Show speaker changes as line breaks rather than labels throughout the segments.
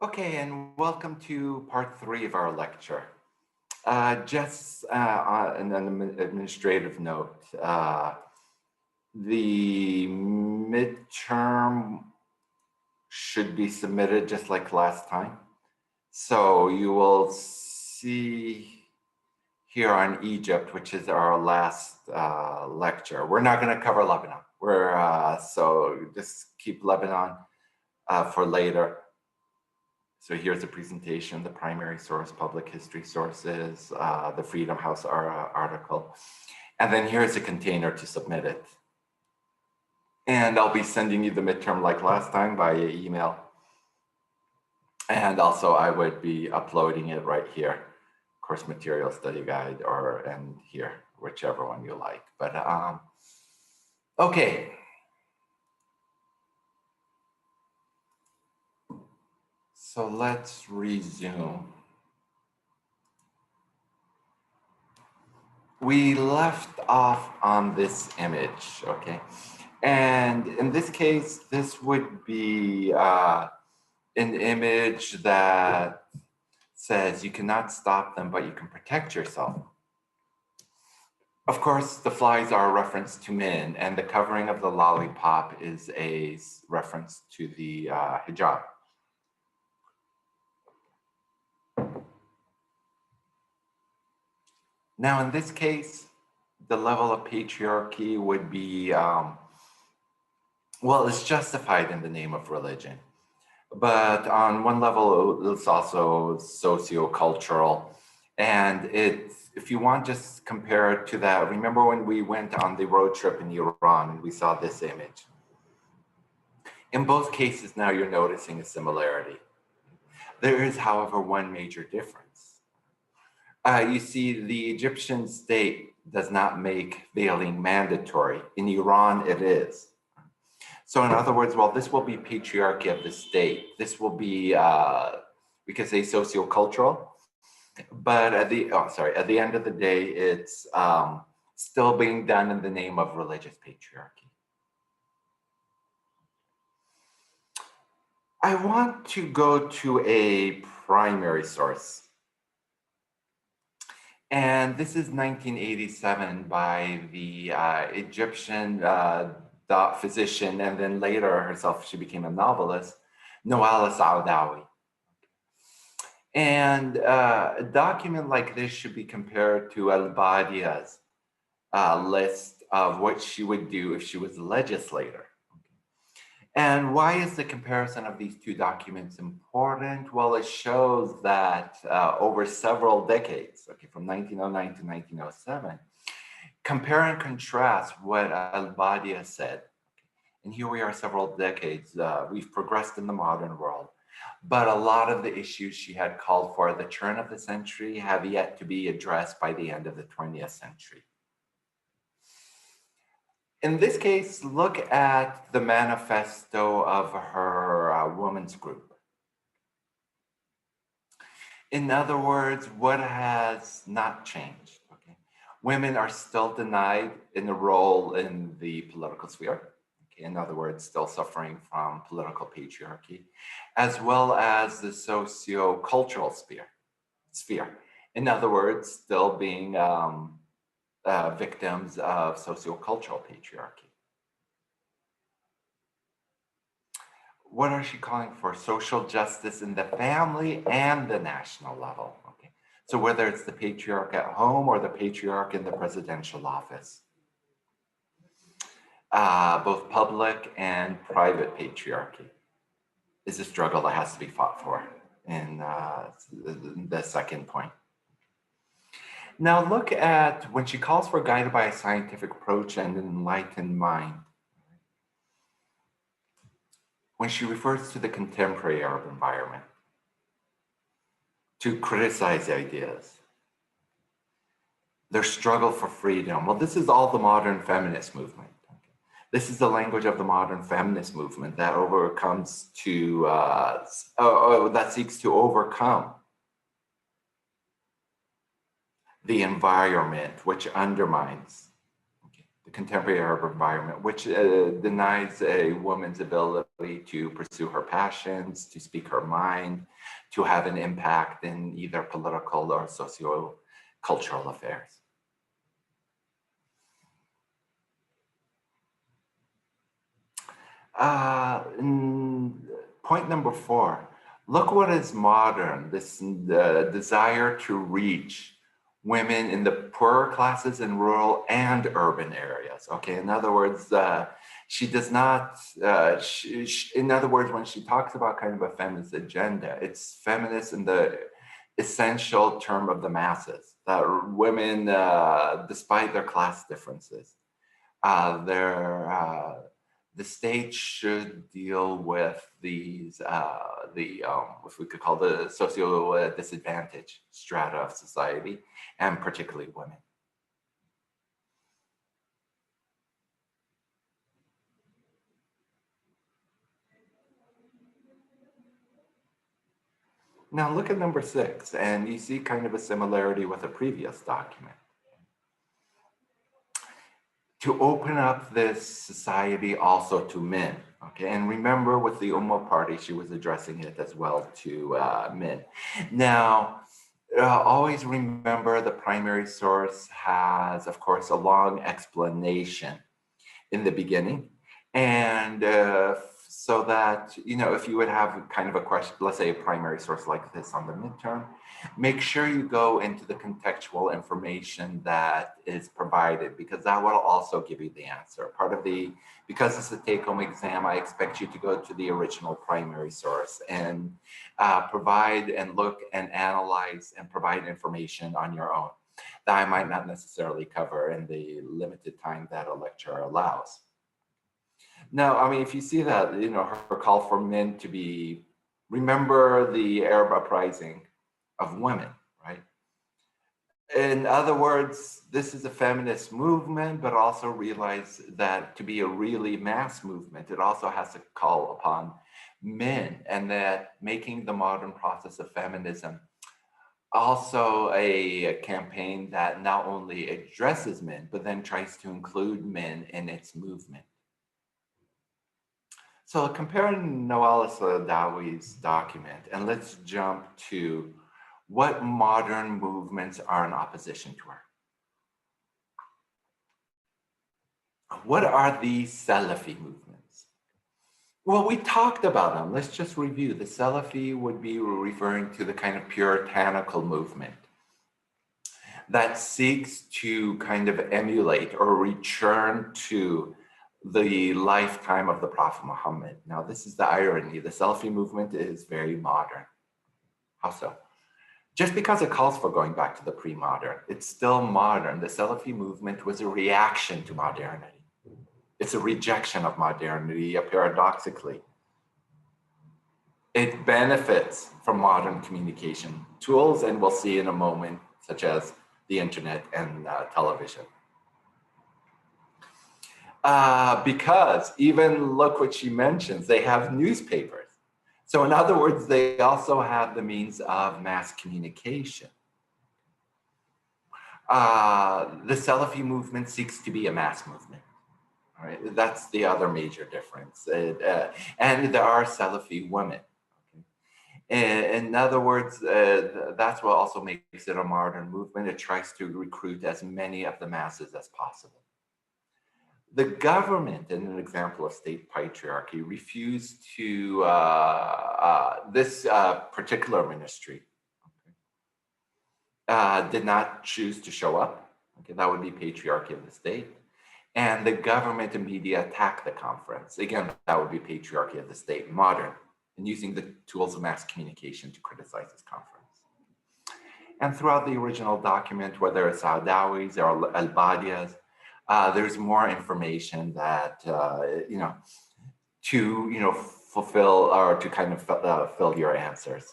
Okay, and welcome to part three of our lecture. Just an administrative note, the midterm should be submitted just like last time. So you will see here on Egypt, which is our last lecture. We're not going to cover Lebanon. So just keep Lebanon for later. So here's a presentation, the primary source, public history sources, the Freedom House article. And then here's a container to submit it. And I'll be sending you the midterm like last time via email. And also I would be uploading it right here, course material study guide and here, whichever one you like. But okay. So let's resume. We left off on this image, okay? And in this case, this would be an image that says you cannot stop them, but you can protect yourself. Of course, the flies are a reference to men, and the covering of the lollipop is a reference to the hijab. Now, in this case, the level of patriarchy would be, well, it's justified in the name of religion. But on one level, it's also socio-cultural. And if you want, just compare it to that. Remember when we went on the road trip in Iran and we saw this image? In both cases, now you're noticing a similarity. There is, however, one major difference. You see, the Egyptian state does not make veiling mandatory. In Iran, it is. So in other words, well, this will be patriarchy of the state. This will be, we could say sociocultural, but at the end of the day, it's still being done in the name of religious patriarchy. I want to go to a primary source. And this is 1987 by the Egyptian physician, and then later herself, she became a novelist, Noala Saadawi. And a document like this should be compared to Al-Badia's list of what she would do if she was a legislator. And why is the comparison of these two documents important? Well, it shows that over several decades, okay, from 1909 to 1907, compare and contrast what Al-Badia said. And here we are several decades, we've progressed in the modern world, but a lot of the issues she had called for at the turn of the century have yet to be addressed by the end of the 20th century. In this case, look at the manifesto of her women's group. In other words, what has not changed? Okay. Women are still denied in a role in the political sphere. Okay. In other words, still suffering from political patriarchy, as well as the socio-cultural sphere. In other words, still being victims of sociocultural patriarchy. What are she calling for? Social justice in the family and the national level. Okay. So whether it's the patriarch at home or the patriarch in the presidential office. Both public and private patriarchy is a struggle that has to be fought for in the second point. Now look at when she calls for guided by a scientific approach and an enlightened mind. When she refers to the contemporary Arab environment, to criticize ideas, their struggle for freedom. Well, this is all the modern feminist movement. This is the language of the modern feminist movement that that seeks to overcome the environment which undermines the contemporary Arab environment, which denies a woman's ability to pursue her passions, to speak her mind, to have an impact in either political or socio-cultural affairs. Point number 4, look what is modern, this desire to reach women in the poorer classes in rural and urban areas. Okay, in other words, she does not, in other words, when she talks about kind of a feminist agenda, it's feminist in the essential term of the masses, that women, despite their class differences, the state should deal with these, what we could call the socio disadvantaged strata of society, and particularly women. Now look at number 6, and you see kind of a similarity with a previous document. To open up this society also to men, okay? And remember with the Ummah party, she was addressing it as well to men. Now, always remember the primary source has, of course, a long explanation in the beginning. And so that, if you would have kind of a question, let's say a primary source like this on the midterm, make sure you go into the contextual information that is provided, because that will also give you the answer. Because it's a take-home exam, I expect you to go to the original primary source and provide and look and analyze and provide information on your own that I might not necessarily cover in the limited time that a lecture allows. Now, I mean, if you see that, her call for men to remember the Arab uprising of women, right? In other words, this is a feminist movement, but also realize that to be a really mass movement, it also has to call upon men, and that making the modern process of feminism also a campaign that not only addresses men, but then tries to include men in its movement. So comparing Noel Sadawi's document, and let's jump to what modern movements are in opposition to her. What are these Salafi movements? Well, we talked about them. Let's just review. The Salafi would be referring to the kind of puritanical movement that seeks to kind of emulate or return to the lifetime of the Prophet Muhammad. Now, this is the irony. The Salafi movement is very modern. How so? Just because it calls for going back to the pre-modern, it's still modern. The Salafi movement was a reaction to modernity. It's a rejection of modernity, paradoxically. It benefits from modern communication tools, and we'll see in a moment, such as the internet and television. Because even look what she mentions, they have newspapers. So in other words, they also have the means of mass communication. The Salafi movement seeks to be a mass movement. All right, that's the other major difference. And there are Salafi women. Okay? In other words, that's what also makes it a modern movement. It tries to recruit as many of the masses as possible. The government, in an example of state patriarchy, refused to, this particular ministry did not choose to show up. Okay, that would be patriarchy of the state. And the government and media attacked the conference. Again, that would be patriarchy of the state, modern, and using the tools of mass communication to criticize this conference. And throughout the original document, whether it's Adawi's or Al-Badia's, there's more information that, to, fulfill or to kind of fill your answers.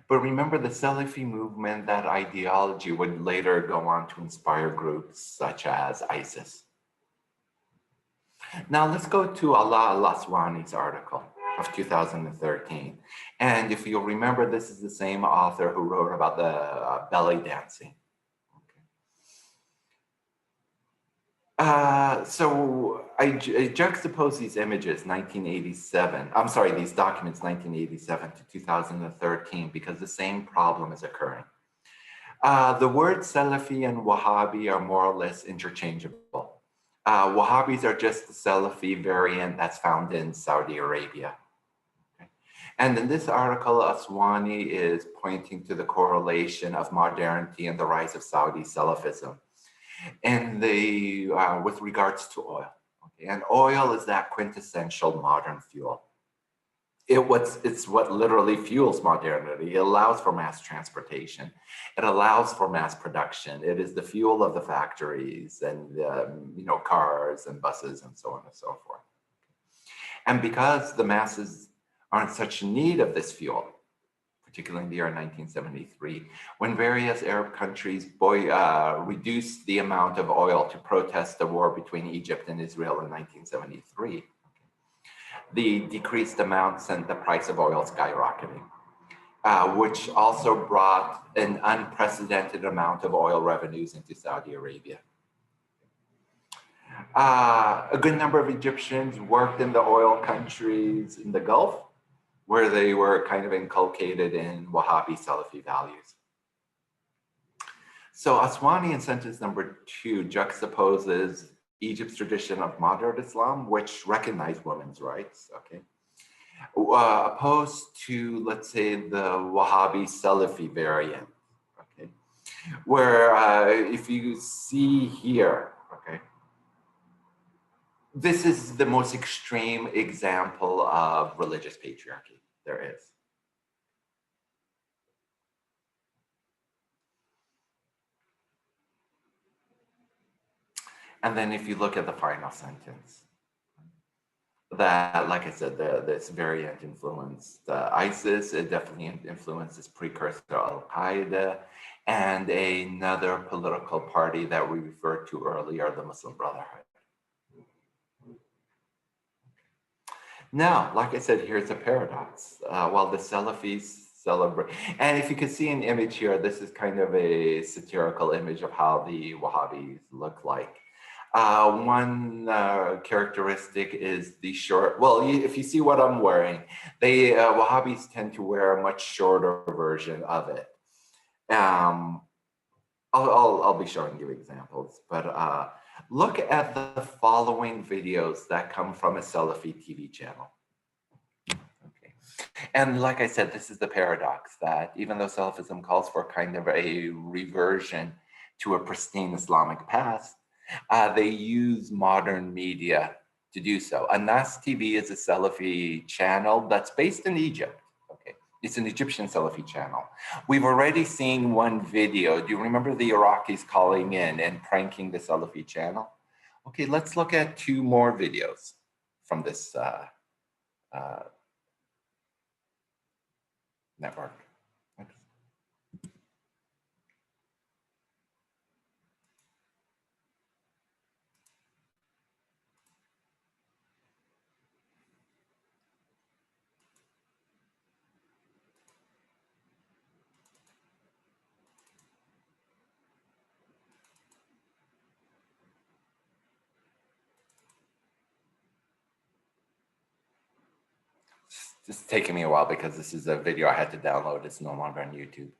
But remember, the Salafi movement, that ideology would later go on to inspire groups such as ISIS. Now let's go to Ala al-Aswani's article of 2013. And if you'll remember, this is the same author who wrote about the belly dancing. I juxtapose these images, 1987. I'm sorry, these documents, 1987 to 2013, because the same problem is occurring. The words Salafi and Wahhabi are more or less interchangeable. Wahhabis are just the Salafi variant that's found in Saudi Arabia. Okay. And in this article, Aswani is pointing to the correlation of modernity and the rise of Saudi Salafism and with regards to oil. Okay. And oil is that quintessential modern fuel. It's what literally fuels modernity. It allows for mass transportation. It allows for mass production. It is the fuel of the factories and cars and buses and so on and so forth. And because the masses are in such need of this fuel, particularly in the year 1973, when various Arab countries reduced the amount of oil to protest the war between Egypt and Israel in 1973, the decreased amount sent the price of oil skyrocketing, which also brought an unprecedented amount of oil revenues into Saudi Arabia. A good number of Egyptians worked in the oil countries in the Gulf, where they were kind of inculcated in Wahhabi Salafi values. So Aswani in sentence number 2 juxtaposes Egypt's tradition of moderate Islam, which recognized women's rights, okay, opposed to, let's say, the Wahhabi Salafi variant, okay, where if you see here, okay, this is the most extreme example of religious patriarchy there is. And then if you look at the final sentence, that, like I said, this variant influenced ISIS, it definitely influenced its precursor Al-Qaeda, and another political party that we referred to earlier, the Muslim Brotherhood. Now, like I said, here's a paradox. While the Salafis celebrate, and if you can see an image here, this is kind of a satirical image of how the Wahhabis look like. One characteristic is the short, well, if you see what I'm wearing, Wahhabis tend to wear a much shorter version of it. I'll be showing you examples, but look at the following videos that come from a Salafi TV channel. Okay. And like I said, this is the paradox that even though Salafism calls for kind of a reversion to a pristine Islamic past, they use modern media to do so. Anas TV is a Salafi channel that's based in Egypt. Okay, it's an Egyptian Salafi channel. We've already seen one video. Do you remember the Iraqis calling in and pranking the Salafi channel? Okay, let's look at 2 more videos from this network. It's taking me a while because this is a video I had to download. It's no longer on YouTube.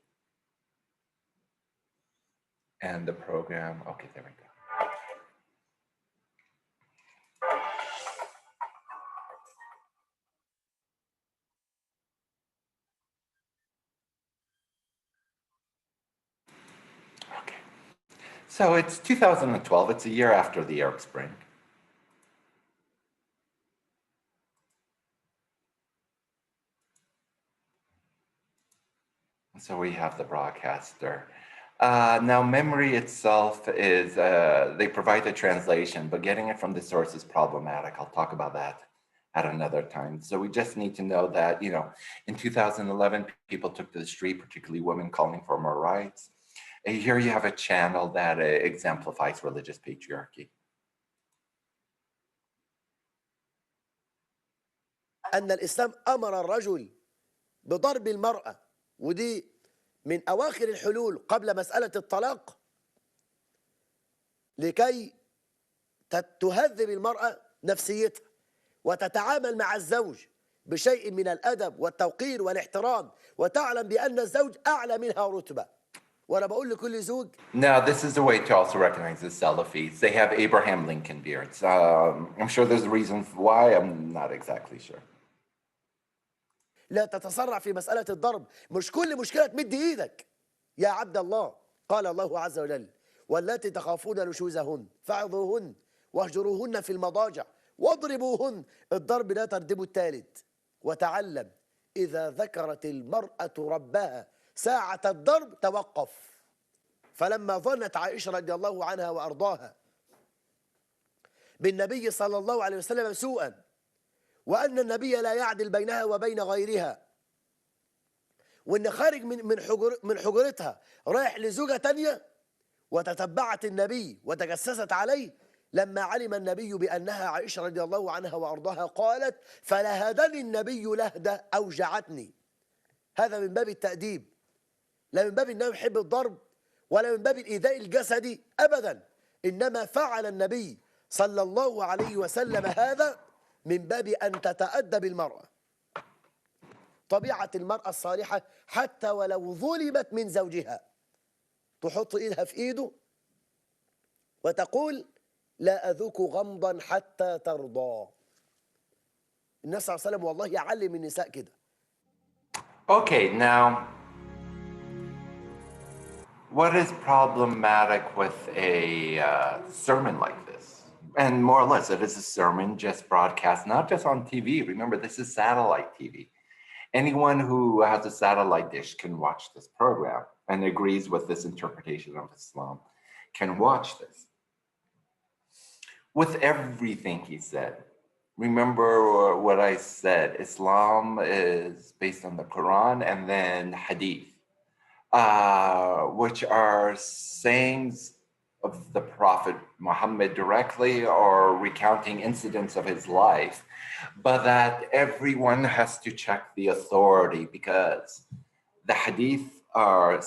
And the program, okay, there we go. Okay. So it's 2012. It's a year after the Arab Spring. So we have the broadcaster. Now, memory itself is, they provide a translation, but getting it from the source is problematic. I'll talk about that at another time. So we just need to know that, in 2011, people took to the street, particularly women calling for more rights. And here you have a channel that exemplifies religious patriarchy.
أن الإسلام أمر الرجل بضرب المرأة، ودي من أواخر الحلول قبل مسألة الطلاق، لكي تهذب المرأة نفسيتها وتتعامل مع الزوج بشيء من الأدب والتوقير والاحترام، وتعلم بأن الزوج أعلى منها رتبة. وأنا بقول لكل زوج
Now, this is a way to also recognize the Salafis. They have Abraham Lincoln beards. I'm sure there's a reason why. I'm not exactly sure.
لا تتسرع في مسألة الضرب. مش كل مشكلة تمد إيدك يا عبد الله. قال الله عز وجل: واللاتي تخافون نشوزهن فعظوهن واهجروهن في المضاجع واضربوهن. الضرب لا تردب الثالث. وتعلم إذا ذكرت المرأة ربها ساعة الضرب توقف. فلما ظنت عائشة رضي الله عنها وأرضاها بالنبي صلى الله عليه وسلم سوءا، وأن النبي لا يعدل بينها وبين غيرها، وأن خارج من حجرتها رايح لزوجة تانية، وتتبعت النبي وتجسست عليه، لما علم النبي بأنها عائشة رضي الله عنها وأرضاها قالت: فلهدني النبي لهدة أوجعتني. هذا من باب التأديب، لا من باب أنه يحب الضرب ولا من باب الإيذاء الجسدي أبدا، إنما فعل النبي صلى الله عليه وسلم هذا من باب أن تتأدب المرأة. طبيعة المرأة الصالحة حتى ولو ظلمت من زوجها تحط إيدها في إيده وتقول: لا أذوق غمضا حتى ترضى. النبي صلى الله عليه وسلم والله يعلم النساء كده.
Okay, now, what is problematic with a sermon like this? And more or less, it is a sermon just broadcast, not just on TV. Remember, this is satellite TV. Anyone who has a satellite dish can watch this program and agrees with this interpretation of Islam can watch this. With everything he said, remember what I said, Islam is based on the Quran and then Hadith, which are sayings of the Prophet Muhammad directly or recounting incidents of his life, but that everyone has to check the authority, because the Hadith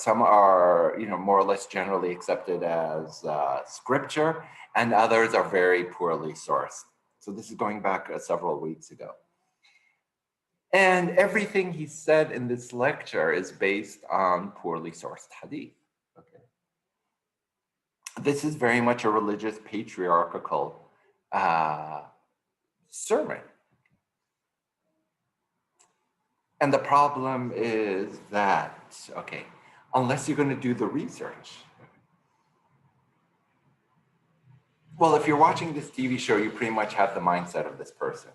some are more or less generally accepted as scripture, and others are very poorly sourced. So this is going back several weeks ago. And everything he said in this lecture is based on poorly sourced Hadith. Okay. This is very much a religious patriarchal sermon. And the problem is that, okay, unless you're going to do the research. Well, if you're watching this TV show, you pretty much have the mindset of this person.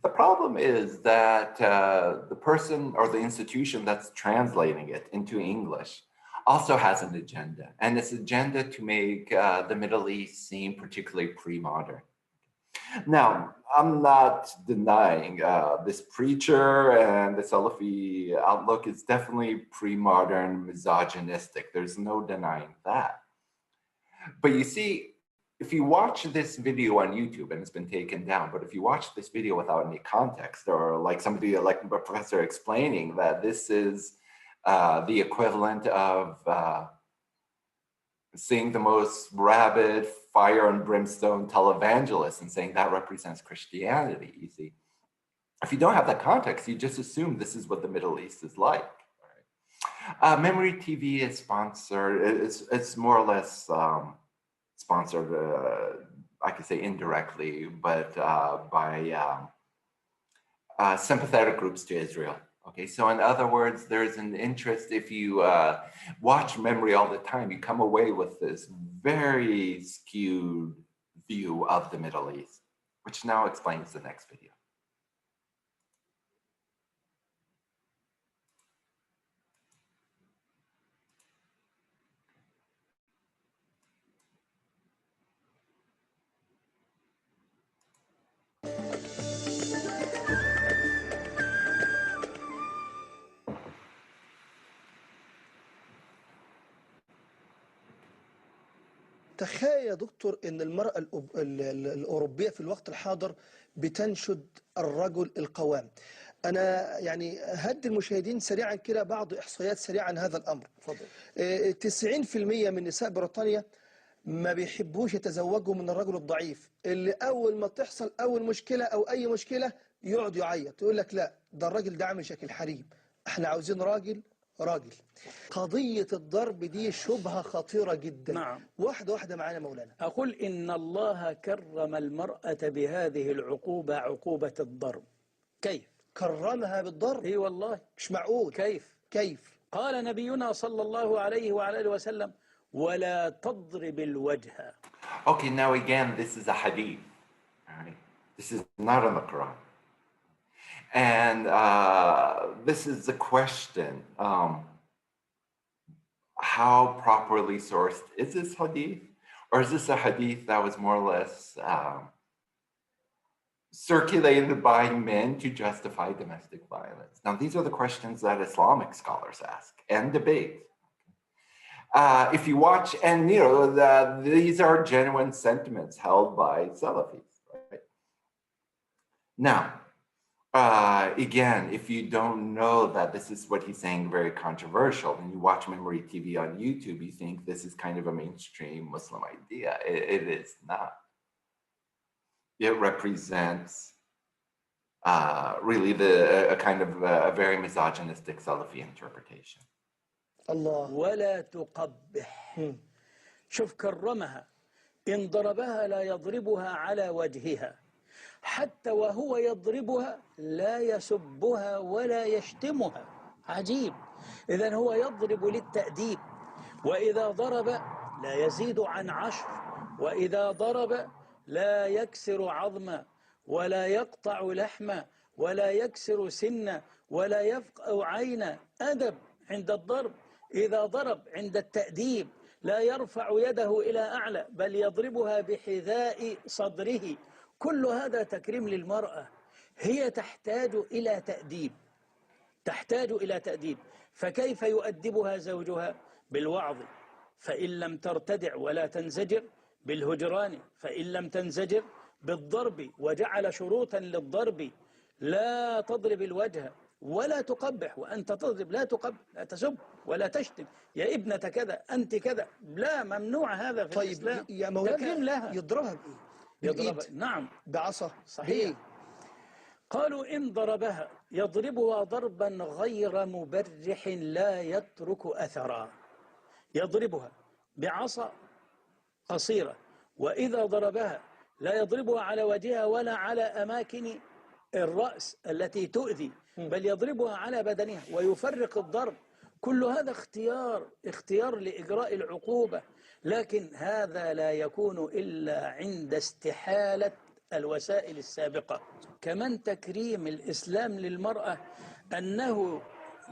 The problem is that the person or the institution that's translating it into English also has an agenda, and it's agenda to make the Middle East seem particularly pre-modern. Now, I'm not denying this preacher and the Salafi outlook is definitely pre-modern, misogynistic. There's no denying that. But you see, if you watch this video on YouTube, and it's been taken down, but if you watch this video without any context, or like somebody like a professor explaining that this is the equivalent of seeing the most rabid fire and brimstone televangelist and saying that represents Christianity, you see. If you don't have that context, you just assume this is what the Middle East is like. Right? Memory TV is sponsored, it's more or less sponsored, I could say indirectly, but by sympathetic groups to Israel. Okay, so in other words, there's an interest. If you watch Memory all the time, you come away with this very skewed view of the Middle East, which now explains the next video.
تخيل يا دكتور ان المرأة الأوروبية في الوقت الحاضر بتنشد الرجل القوام. أنا يعني هدي المشاهدين سريعا كده بعض إحصائيات سريعة عن هذا الأمر.
اتفضل.
90% من نساء بريطانيا ما بيحبوش يتزوجوا من الرجل الضعيف اللي أول ما تحصل أول مشكلة أو أي مشكلة يقعد يعيط يقول لك لا ده الراجل ده عامل شكل حريم، احنا عاوزين راجل راجل. قضية الضرب دي شبهة خطيرة جدا.
نعم.
واحدة واحدة معانا مولانا.
أقول إن الله كرم المرأة بهذه العقوبة، عقوبة الضرب. كيف؟
كرمها بالضرب؟
اي والله.
مش معقول.
كيف؟
كيف؟
قال نبينا صلى الله عليه وعلى آله وسلم: ولا تضرب الوجه.
Okay, now again, this is a hadith. Right? This is not in the Quran. And this is the question. How properly sourced is this hadith? Or is this a hadith that was more or less circulated by men to justify domestic violence? Now, these are the questions that Islamic scholars ask and debate. If you watch, and you know, these are genuine sentiments held by Salafis, right? Now, again, if you don't know that this is what he's saying very controversial, and you watch Memory TV on YouTube, you think this is kind of a mainstream Muslim idea. It is not. It represents really a kind of a very misogynistic Salafi interpretation.
الله.
ولا تقبح. شوف كرمها، إن ضربها لا يضربها على وجهها، حتى وهو يضربها لا يسبها ولا يشتمها. عجيب. إذن هو يضرب للتأديب، وإذا ضرب لا يزيد عن 10، وإذا ضرب لا يكسر عظما ولا يقطع لحما ولا يكسر سنا ولا يفقأ عينا. أدب عند الضرب. إذا ضرب عند التأديب لا يرفع يده إلى أعلى، بل يضربها بحذاء صدره. كل هذا تكريم للمرأة. هي تحتاج إلى تأديب، تحتاج إلى تأديب. فكيف يؤدبها زوجها؟ بالوعظ، فإن لم ترتدع ولا تنزجر، بالهجران، فإن لم تنزجر، بالضرب، وجعل شروطا للضرب: لا تضرب الوجه ولا تقبح. وأنت تضرب لا تقبح، لا تسب ولا تشتم، يا ابنة كذا، أنت كذا، لا، ممنوع هذا في الإسلام.
طيب يا
تكريم
مولانا
لها.
يضربها بإيه؟
يضرب،
بالإيد؟
نعم،
بعصا؟
صحيح.
بإيه؟
قالوا إن ضربها يضربها ضربا غير مبرح لا يترك أثرا. يضربها بعصا قصيرة، وإذا ضربها لا يضربها على وجهها ولا على أماكن الرأس التي تؤذي، بل يضربها على بدنها ويفرق الضرب. كل هذا اختيار لإجراء العقوبة، لكن هذا لا يكون إلا عند استحالة الوسائل السابقة. كمان تكريم الإسلام للمرأة أنه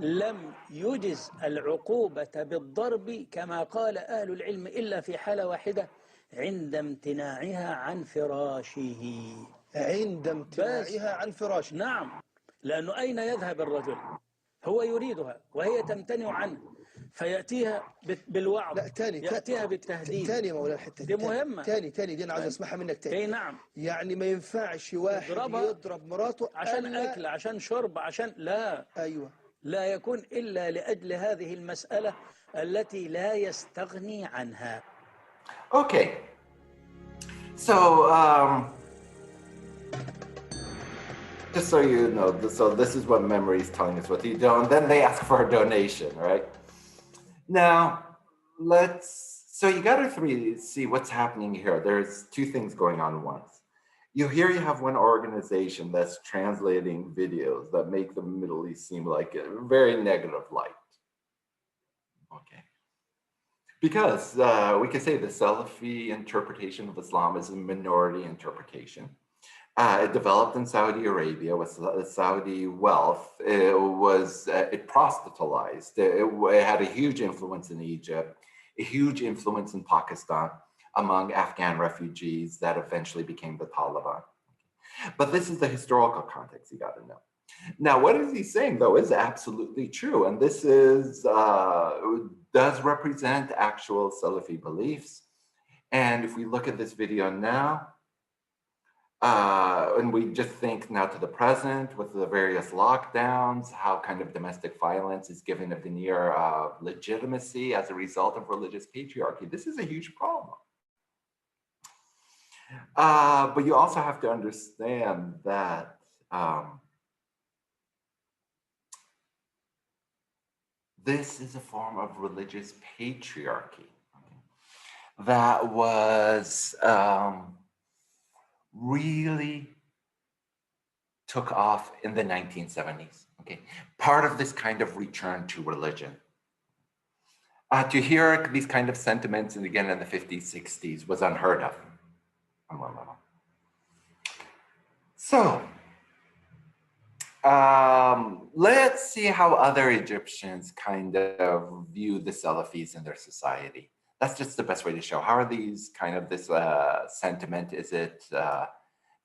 لم يجز العقوبة بالضرب كما قال أهل العلم إلا في حالة واحدة: عند امتناعها عن فراشه.
عند امتناعها عن فراشه.
نعم، لأنه أين يذهب الرجل؟ هو يريدها وهي تمتنع عنه، فيأتيها بالوعظ،
لا تاني
يأتيها بالتهديد.
تاني يا مولانا الحتة
دي مهمة.
تاني دي أنا عاوز أسمعها منك تاني.
اي نعم.
يعني ما ينفعش واحد يضرب مراته
عشان أكل، عشان شرب، عشان لا.
أيوة.
لا يكون إلا لأجل هذه المسألة التي لا يستغني عنها.
Okay. So, just so you know, so this is what memory is telling us what to do, and then they ask for a donation, right? Now, so you got to see what's happening here. There's two things going on at once. You have one organization that's translating videos that make the Middle East seem like a very negative light. Okay. Because we can say the Salafi interpretation of Islam is a minority interpretation. It developed in Saudi Arabia with Saudi wealth. It proselytized. It had a huge influence in Egypt, a huge influence in Pakistan among Afghan refugees that eventually became the Taliban. But this is the historical context you got to know. Now, what is he saying, though, is absolutely true. And this does represent actual Salafi beliefs. And if we look at this video now, and we just think now to the present with the various lockdowns, how kind of domestic violence is given a veneer of legitimacy as a result of religious patriarchy, this is a huge problem. But you also have to understand that this is a form of religious patriarchy that was really took off in the 1970s. Okay, part of this kind of return to religion. To hear these kind of sentiments, and again in the 50s, 60s, was unheard of on one level. So, let's see how other Egyptians kind of view the Salafis in their society. That's just the best way to show how are these kind of this sentiment, is it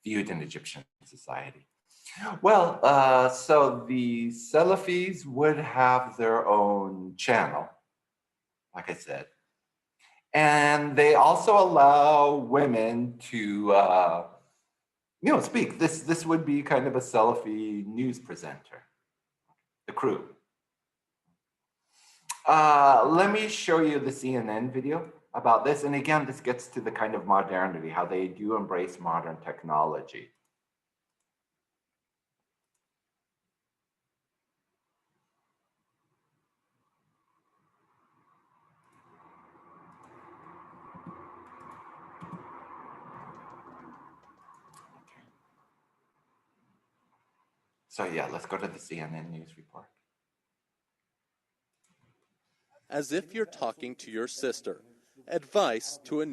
viewed in Egyptian society? Well, so the Salafis would have their own channel, like I said, and they also allow women to speak. This would be kind of a Salafi news presenter, the crew. Let me show you the CNN video about this. And again, this gets to the kind of modernity, how they do embrace modern technology. So yeah, let's go to the CNN news report.
As if you're talking to your sister. Advice to a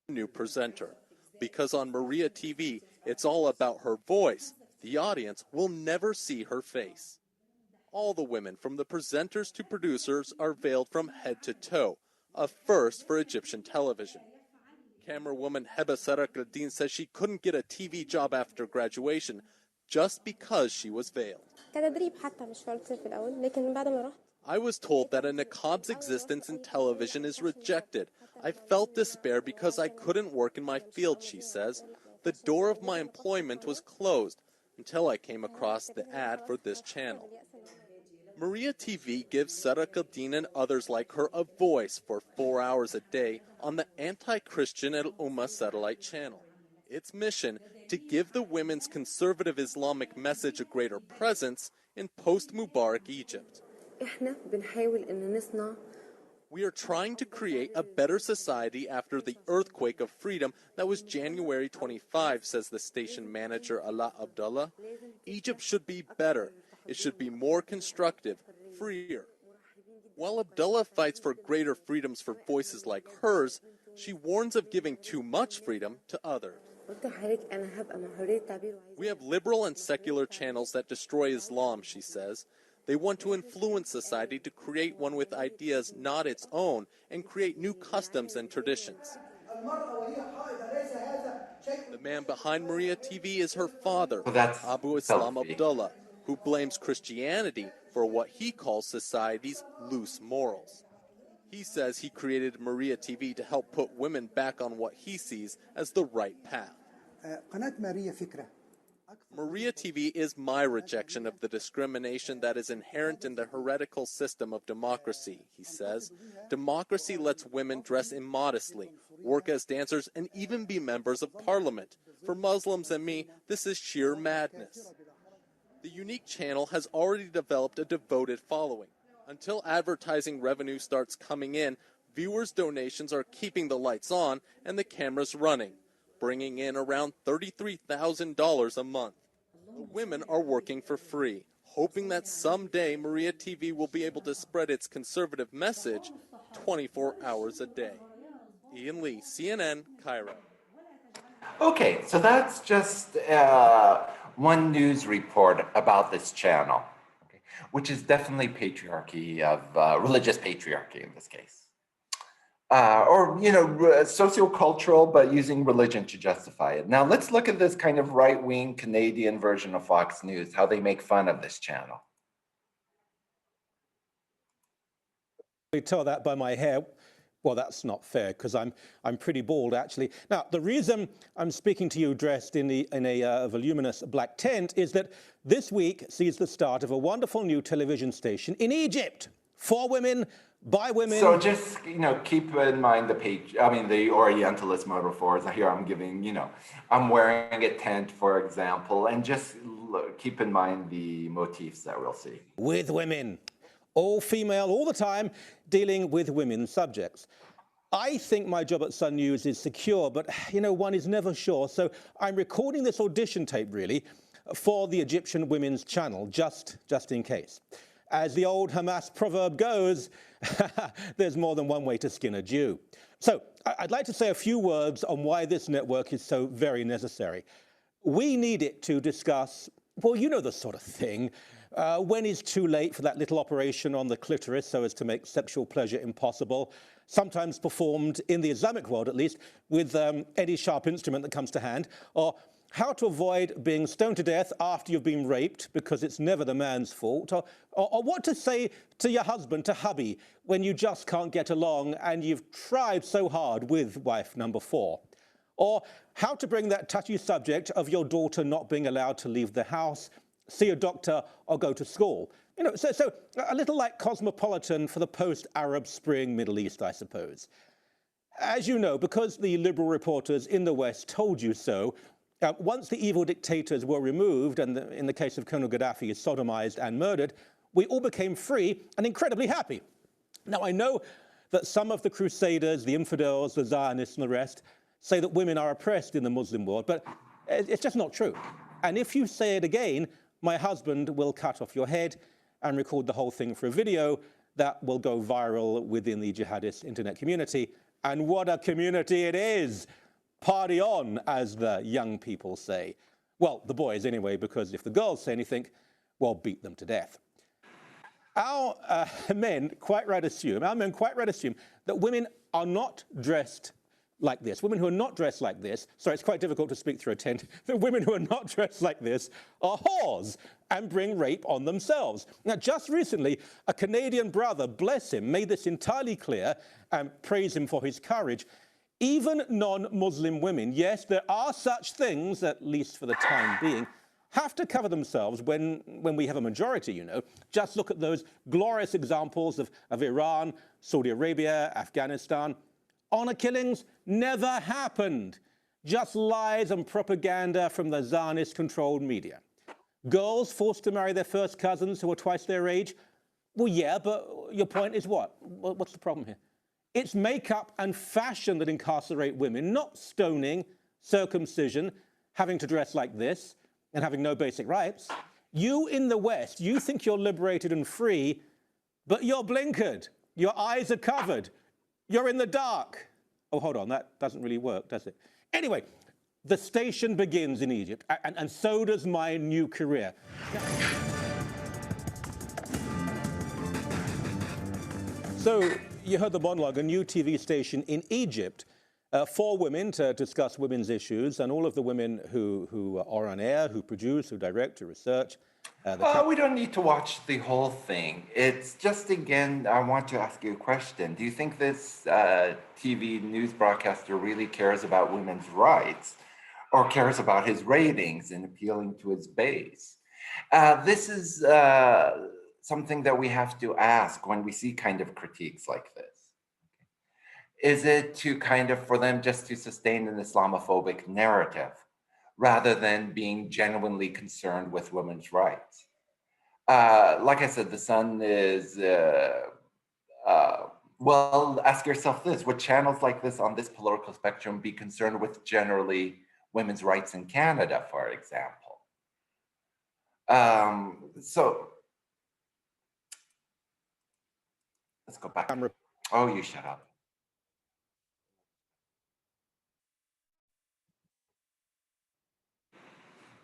new presenter. Because on Maria TV, it's all about her voice. The audience will never see her face. All the women, from the presenters to producers, are veiled from head to toe, a first for Egyptian television. Camerawoman Heba Sarak al-Din says she couldn't get a TV job after graduation just because she was veiled. I was told that a niqab's existence in television is rejected. I felt despair because I couldn't work in my field, she says. The door of my employment was closed until I came across the ad for this channel. Maria TV gives Sarak al-Din and others like her a voice for 4 hours a day on the anti-Christian Al-Ummah satellite channel. Its mission, to give the women's conservative Islamic message a greater presence in post-Mubarak Egypt. We are trying to create a better society after the earthquake of freedom that was January 25, says the station manager Ala Abdullah. Egypt should be better. It should be more constructive, freer. While Abdullah fights for greater freedoms for voices like hers, she warns of giving too much freedom to others. We have liberal and secular channels that destroy Islam, she says. They want to influence society to create one with ideas not its own and create new customs and traditions. The man behind Maria TV is her father, Abu Islam Abdullah, who blames Christianity for what he calls society's loose morals. He says he created Maria TV to help put women back on what he sees as the right path. Maria TV is my rejection of the discrimination that is inherent in the heretical system of democracy, he says. Democracy lets women dress immodestly, work as dancers, and even be members of parliament. For Muslims and me, this is sheer madness. The unique channel has already developed a devoted following. Until advertising revenue starts coming in, viewers' donations are keeping the lights on and the cameras running, bringing in around $33,000 a month. The women are working for free, hoping that someday Maria TV will be able to spread its conservative message 24 hours a day. Ian Lee, CNN, Cairo.
Okay, so that's just one news report about this channel, okay, which is definitely patriarchy of religious patriarchy in this case. Or, sociocultural, but using religion to justify it. Now, let's look at this kind of right-wing Canadian version of Fox News, how they make fun of this channel.
You tell that by my hair. Well, that's not fair, because I'm pretty bald, actually. Now, the reason I'm speaking to you dressed in a voluminous black tent is that this week sees the start of a wonderful new television station in Egypt. 4 women by women.
So just, keep in mind the Orientalist metaphors. Here I'm giving, I'm wearing a tent, for example, and just keep in mind the motifs that we'll see.
With women, all female, all the time, dealing with women's subjects. I think my job at Sun News is secure, but one is never sure. So I'm recording this audition tape, really, for the Egyptian Women's Channel, just in case. As the old Hamas proverb goes, there's more than one way to skin a Jew. So I'd like to say a few words on why this network is so very necessary. We need it to discuss, well, the sort of thing. When is too late for that little operation on the clitoris so as to make sexual pleasure impossible, sometimes performed, in the Islamic world at least, with any sharp instrument that comes to hand, or how to avoid being stoned to death after you've been raped because it's never the man's fault, or what to say to your husband, to hubby, when you just can't get along and you've tried so hard with wife number 4. Or how to bring that touchy subject of your daughter not being allowed to leave the house, see a doctor, or go to school. So a little like Cosmopolitan for the post-Arab Spring Middle East, I suppose. As you know, because the liberal reporters in the West told you so, once the evil dictators were removed, and in the case of Colonel Gaddafi, sodomized and murdered, we all became free and incredibly happy. Now, I know that some of the crusaders, the infidels, the Zionists and the rest say that women are oppressed in the Muslim world, but it's just not true. And if you say it again, my husband will cut off your head and record the whole thing for a video that will go viral within the jihadist internet community. And what a community it is! Party on, as the young people say. Well, the boys anyway, because if the girls say anything, well, beat them to death. Our men quite right assume that women are not dressed like this. Women who are not dressed like this, sorry, it's quite difficult to speak through a tent, the women who are not dressed like this are whores and bring rape on themselves. Now, just recently, a Canadian brother, bless him, made this entirely clear and praise him for his courage. Even non-Muslim women, yes, there are such things, at least for the time being, have to cover themselves when we have a majority, Just look at those glorious examples of Iran, Saudi Arabia, Afghanistan. Honor killings never happened. Just lies and propaganda from the Zionist-controlled media. Girls forced to marry their first cousins who are twice their age. Well, yeah, but your point is what? What's the problem here? It's makeup and fashion that incarcerate women, not stoning, circumcision, having to dress like this, and having no basic rights. You in the West, you think you're liberated and free, but you're blinkered. Your eyes are covered. You're in the dark. Oh, hold on, that doesn't really work, does it? Anyway, the station begins in Egypt, and so does my new career. So you heard the monologue, a new TV station in Egypt for women to discuss women's issues, and all of the women who are on air, who produce, who direct, who research.
We don't need to watch the whole thing. It's just, again, I want to ask you a question. Do you think this TV news broadcaster really cares about women's rights, or cares about his ratings and appealing to his base? This is something that we have to ask when we see kind of critiques like this. Is it to for them just to sustain an Islamophobic narrative rather than being genuinely concerned with women's rights? Like I said, the Sun is, well, ask yourself this: would channels like this on this political spectrum be concerned with generally women's rights in Canada, for example? So let's go back. Oh, you shut up.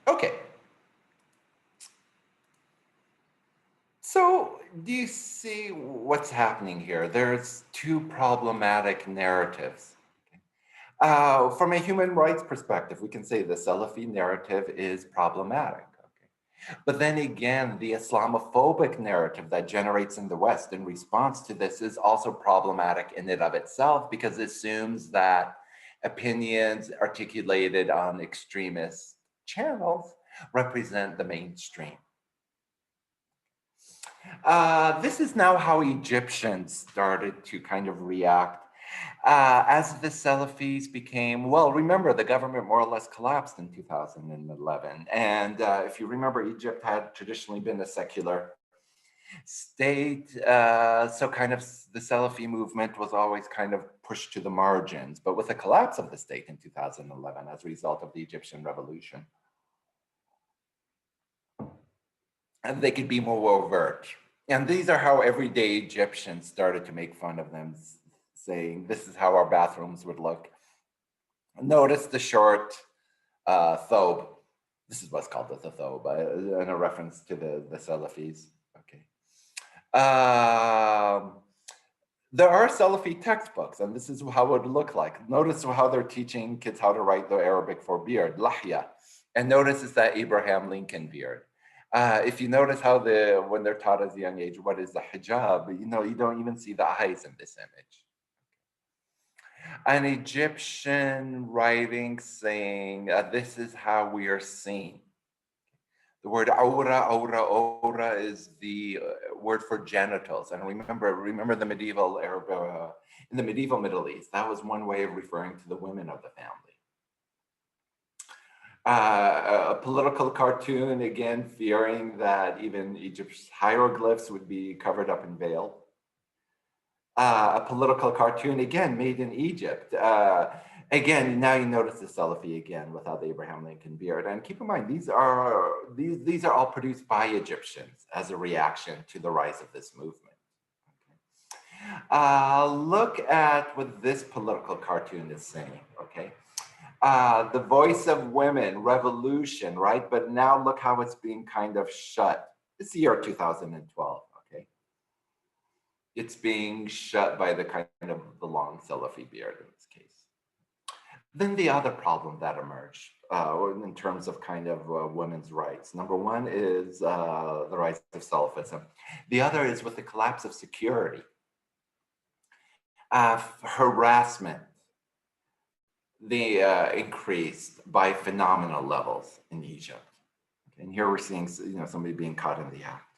Okay. So do you see what's happening here? There's two problematic narratives. From a human rights perspective, we can say the Salafi narrative is problematic. But then again, the Islamophobic narrative that generates in the West in response to this is also problematic in and of itself, because it assumes that opinions articulated on extremist channels represent the mainstream. This is now how Egyptians started to kind of react. As the Salafis became, well, remember the government more or less collapsed in 2011. And if you remember, Egypt had traditionally been a secular state. So kind of the Salafi movement was always kind of pushed to the margins. But with the collapse of the state in 2011 as a result of the Egyptian revolution, and they could be more overt. And these are how everyday Egyptians started to make fun of them, saying, this is how our bathrooms would look. Notice the short thobe. This is what's called the thobe, in a reference to the Salafis. Okay. There are Salafi textbooks, and this is how it would look like. Notice how they're teaching kids how to write the Arabic for beard, lahya. And notice it's that Abraham Lincoln beard. If you notice how when they're taught as a young age, what is the hijab, you don't even see the eyes in this image. An Egyptian writing saying, this is how we are seen. The word aura is the word for genitals. And remember the medieval Arab, in the medieval Middle East, that was one way of referring to the women of the family. A political cartoon, again, fearing that even Egypt's hieroglyphs would be covered up and veiled. A political cartoon, again, made in Egypt. Again, now you notice the Salafi again without the Abraham Lincoln beard. And keep in mind, these are all produced by Egyptians as a reaction to the rise of this movement. Look at what this political cartoon is saying, okay? The voice of women, revolution, right? But now look how it's being kind of shut. It's the year 2012, okay? It's being shut by the kind of the long Salafi beard in this case. Then the other problem that emerged in terms of kind of women's rights. Number one is the rise of Salafism. The other is with the collapse of security. Harassment, increased by phenomenal levels in Egypt. And here we're seeing somebody being caught in the act.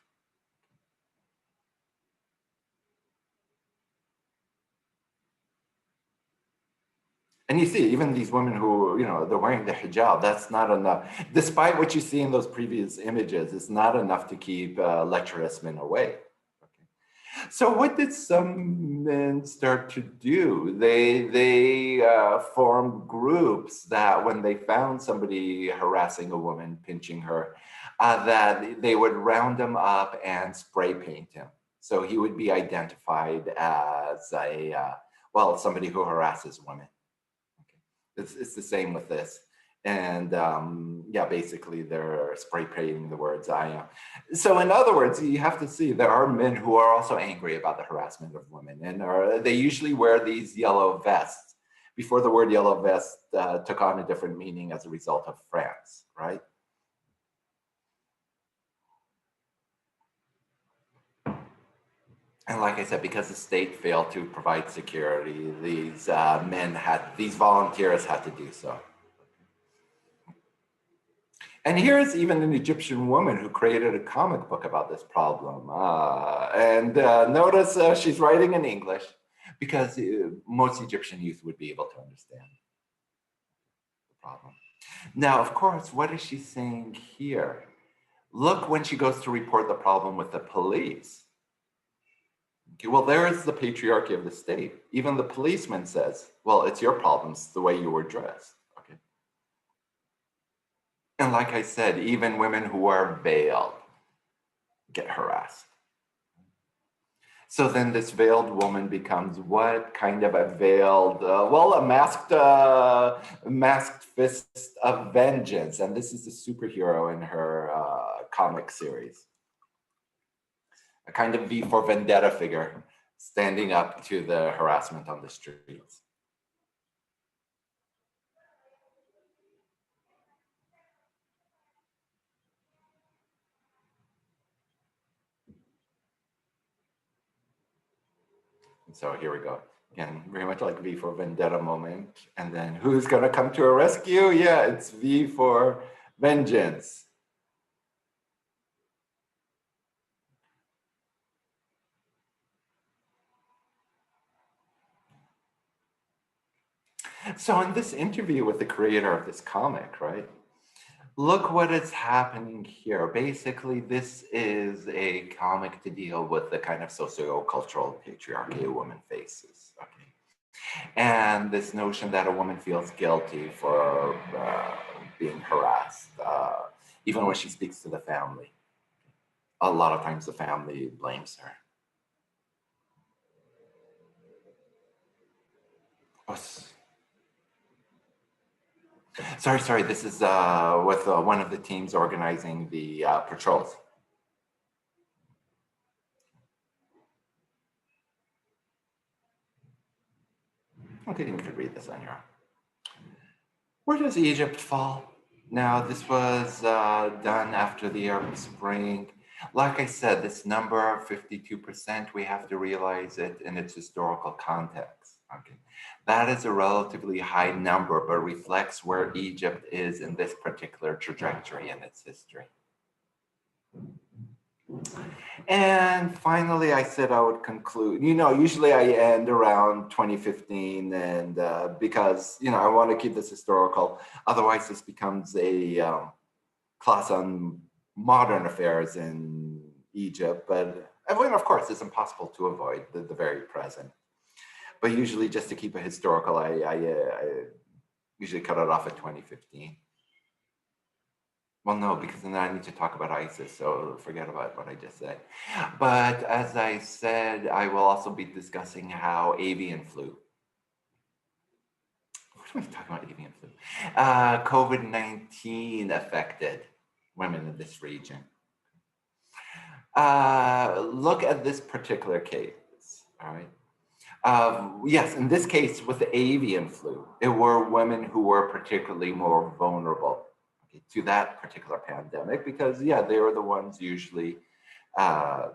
And you see, even these women who, they're wearing the hijab, that's not enough. Despite what you see in those previous images, it's not enough to keep lecherous men away. Okay. So what did some men start to do? They formed groups that when they found somebody harassing a woman, pinching her, that they would round him up and spray paint him. So he would be identified as somebody who harasses women. It's the same with this. And basically they're spray painting the words I am. So in other words, you have to see there are men who are also angry about the harassment of women, and they usually wear these yellow vests. Before the word yellow vest took on a different meaning as a result of France, right? And like I said, because the state failed to provide security, these volunteers had to do so. And here's even an Egyptian woman who created a comic book about this problem. Notice she's writing in English because most Egyptian youth would be able to understand the problem. Now, of course, what is she saying here? Look when she goes to report the problem with the police. Okay, well, there is the patriarchy of the state. Even the policeman says, well, it's your problems, the way you were dressed. Okay. And like I said, even women who are veiled get harassed. So then this veiled woman becomes what kind of a veiled, a masked fist of vengeance. And this is the superhero in her comic series. A kind of V for Vendetta figure standing up to the harassment on the streets. And so here we go. Again, very much like V for Vendetta moment. And then who's gonna come to a rescue? Yeah, it's V for Vengeance. So in this interview with the creator of this comic, right? Look what is happening here. Basically, this is a comic to deal with the kind of socio-cultural patriarchy a woman faces. Okay. And this notion that a woman feels guilty for being harassed, even when she speaks to the family. A lot of times the family blames her. Oh, sorry, this is with one of the teams organizing the patrols. Okay, you could read this on your own. Where does Egypt fall? Now, this was done after the Arab Spring. Like I said, this number, 52%, we have to realize it in its historical context. Okay, that is a relatively high number, but reflects where Egypt is in this particular trajectory in its history. And finally, I said I would conclude. Usually I end around 2015, and because I want to keep this historical. Otherwise, this becomes a class on modern affairs in Egypt. But of course, it's impossible to avoid the very present. But usually, just to keep it historical, I usually cut it off at 2015. Well, no, because then I need to talk about ISIS, so forget about what I just said. But as I said, I will also be discussing how avian flu. What am I talking about, avian flu? COVID-19 affected women in this region. Look at this particular case, all right? Yes, in this case with the avian flu, it were women who were particularly more vulnerable to that particular pandemic because, yeah, they were the ones usually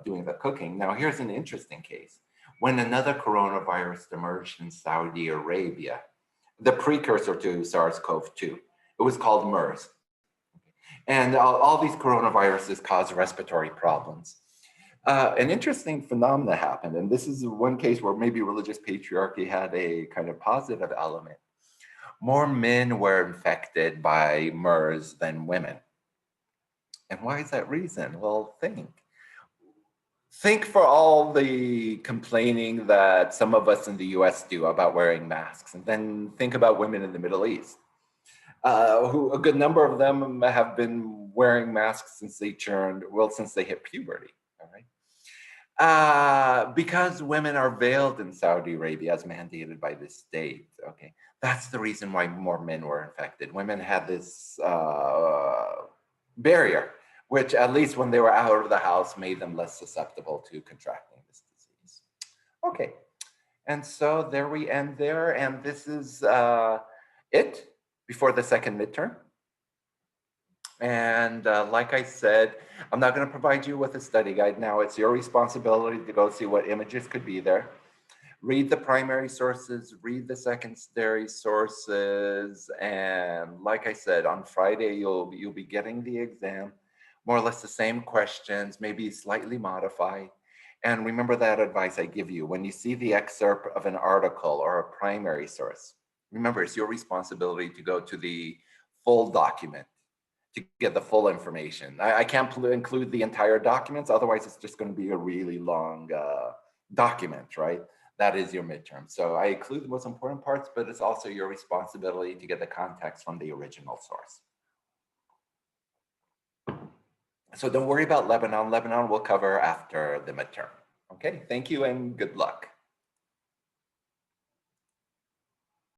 doing the cooking. Now, here's an interesting case. When another coronavirus emerged in Saudi Arabia, the precursor to SARS-CoV-2, it was called MERS. And all these coronaviruses cause respiratory problems. An interesting phenomena happened, and this is one case where maybe religious patriarchy had a kind of positive element. More men were infected by MERS than women. And why is that reason? Well, think for all the complaining that some of us in the US do about wearing masks, and then think about women in the Middle East, who a good number of them have been wearing masks since they hit puberty, all right? Because women are veiled in Saudi Arabia as mandated by the state, okay? That's the reason why more men were infected. Women had this barrier, which at least when they were out of the house made them less susceptible to contracting this disease. Okay, and so there we end there, and this is it before the second midterm. And like I said, I'm not going to provide you with a study guide now. It's your responsibility to go see what images could be there. Read the primary sources, read the secondary sources, and like I said, on Friday you'll be getting the exam, more or less the same questions, maybe slightly modified. And remember that advice I give you. When you see the excerpt of an article or a primary source, remember it's your responsibility to go to the full document to get the full information. I can't include the entire documents, otherwise it's just going to be a really long document, right? That is your midterm. So I include the most important parts, but it's also your responsibility to get the context from the original source. So don't worry about Lebanon. Lebanon we'll cover after the midterm. Okay, thank you and good luck.